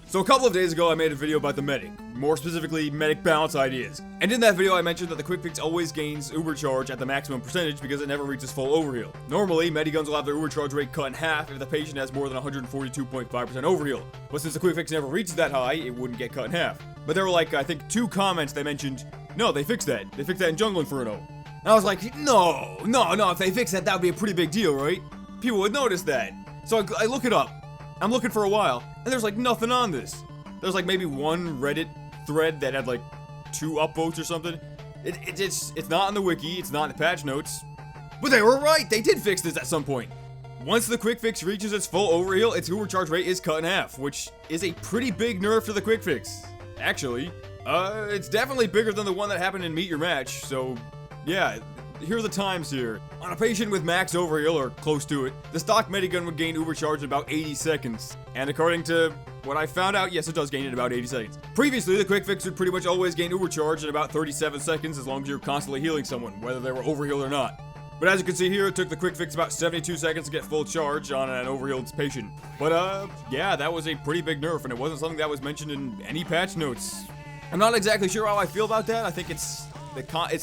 So a couple of days ago I made a video about the medic, more specifically medic balance ideas. And in that video I mentioned that the quick fix always gains uber charge at the maximum percentage because it never reaches full overheal. Normally, mediguns will have their uber charge rate cut in half if the patient has more than 142.5% overheal. But since the quick fix never reaches that high, it wouldn't get cut in half. But there were like, I think 2 comments that mentioned, no, they fixed that. They fixed that in Jungle Inferno. And I was like, no, if they fix that, that would be a pretty big deal, right? People would notice that. So I look it up. I'm looking for a while, and there's like nothing on this. There's like maybe one Reddit thread that had like 2 upvotes or something. It's not in the wiki, it's not in the patch notes. But they were right, they did fix this at some point. Once the quick fix reaches its full overheal, its overcharge rate is cut in half, which is a pretty big nerf to the quick fix. Actually, it's definitely bigger than the one that happened in Meet Your Match, so yeah. Here are the times here. On a patient with max overheal, or close to it, the stock medigun would gain overcharge in about 80 seconds. And according to what I found out, yes, it does gain in about 80 seconds. Previously, the quick fix would pretty much always gain overcharge in about 37 seconds as long as you're constantly healing someone, whether they were overhealed or not. But as you can see here, it took the quick fix about 72 seconds to get full charge on an overhealed patient. But yeah, that was a pretty big nerf, and it wasn't something that was mentioned in any patch notes. I'm not exactly sure how I feel about that. I think it's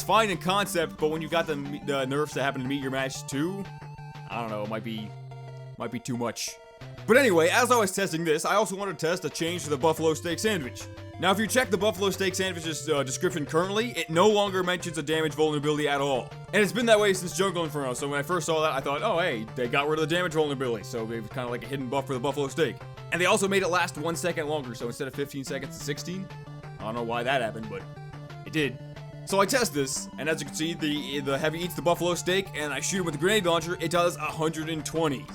fine in concept, but when you got the nerfs that happen to Meet Your Match too, I don't know, it might be too much. But anyway, as I was testing this, I also wanted to test a change to the buffalo steak sandwich. Now, if you check the buffalo steak sandwich's description currently, it no longer mentions a damage vulnerability at all. And it's been that way since Jungle Inferno, so when I first saw that, I thought, oh hey, they got rid of the damage vulnerability, so it was kind of like a hidden buff for the buffalo steak. And they also made it last 1 second longer, so instead of 15 seconds to 16. I don't know why that happened, but it did. So I test this, and as you can see, the heavy eats the buffalo steak, and I shoot him with the grenade launcher, it does 120.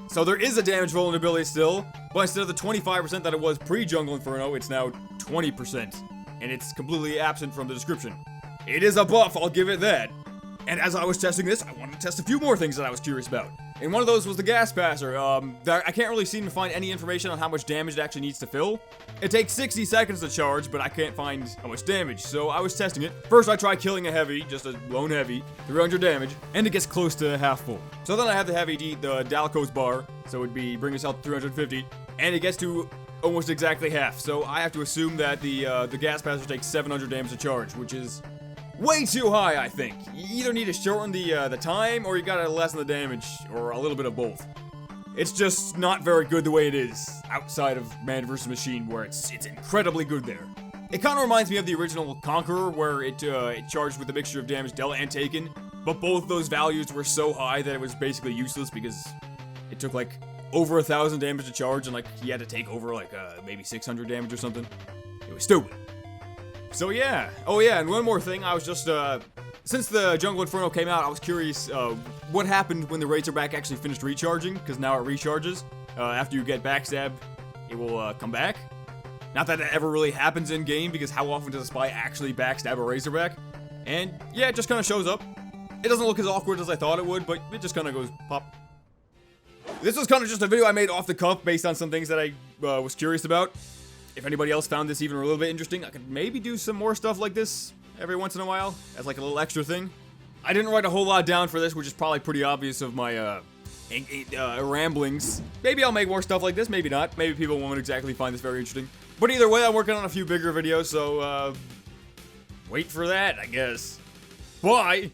So there is a damage vulnerability still, but instead of the 25% that it was pre-Jungle Inferno, it's now 20%. And it's completely absent from the description. It is a buff, I'll give it that. And as I was testing this, I wanted to test a few more things that I was curious about. And one of those was the gas passer. I can't really seem to find any information on how much damage it actually needs to fill. It takes 60 seconds to charge, but I can't find how much damage, so I was testing it. First I tried killing a heavy, just a lone heavy, 300 damage, and it gets close to half full. So then I have the heavy eat the Dalico's bar, so it'd be bring his health to 350, and it gets to almost exactly half. So I have to assume that the gas passer takes 700 damage to charge, which is way too high, I think. You either need to shorten the time, or you gotta lessen the damage, or a little bit of both. It's just not very good the way it is, outside of Man vs. Machine, where it's incredibly good there. It kinda reminds me of the original Conqueror, where it charged with a mixture of damage dealt and taken, but both those values were so high that it was basically useless because it took like over 1,000 damage to charge, and like he had to take over like maybe 600 damage or something. It was stupid. So yeah. Oh yeah, and one more thing, I was just, since the Jungle Inferno came out, I was curious, what happened when the Razorback actually finished recharging, because now it recharges. After you get backstab, it will, come back. Not that ever really happens in-game, because how often does a spy actually backstab a Razorback? And yeah, it just kind of shows up. It doesn't look as awkward as I thought it would, but it just kind of goes pop. This was kind of just a video I made off the cuff based on some things that I was curious about. If anybody else found this even a little bit interesting, I could maybe do some more stuff like this every once in a while, as like a little extra thing. I didn't write a whole lot down for this, which is probably pretty obvious of my ramblings. Maybe I'll make more stuff like this, maybe not. Maybe people won't exactly find this very interesting. But either way, I'm working on a few bigger videos, so wait for that, I guess. Bye!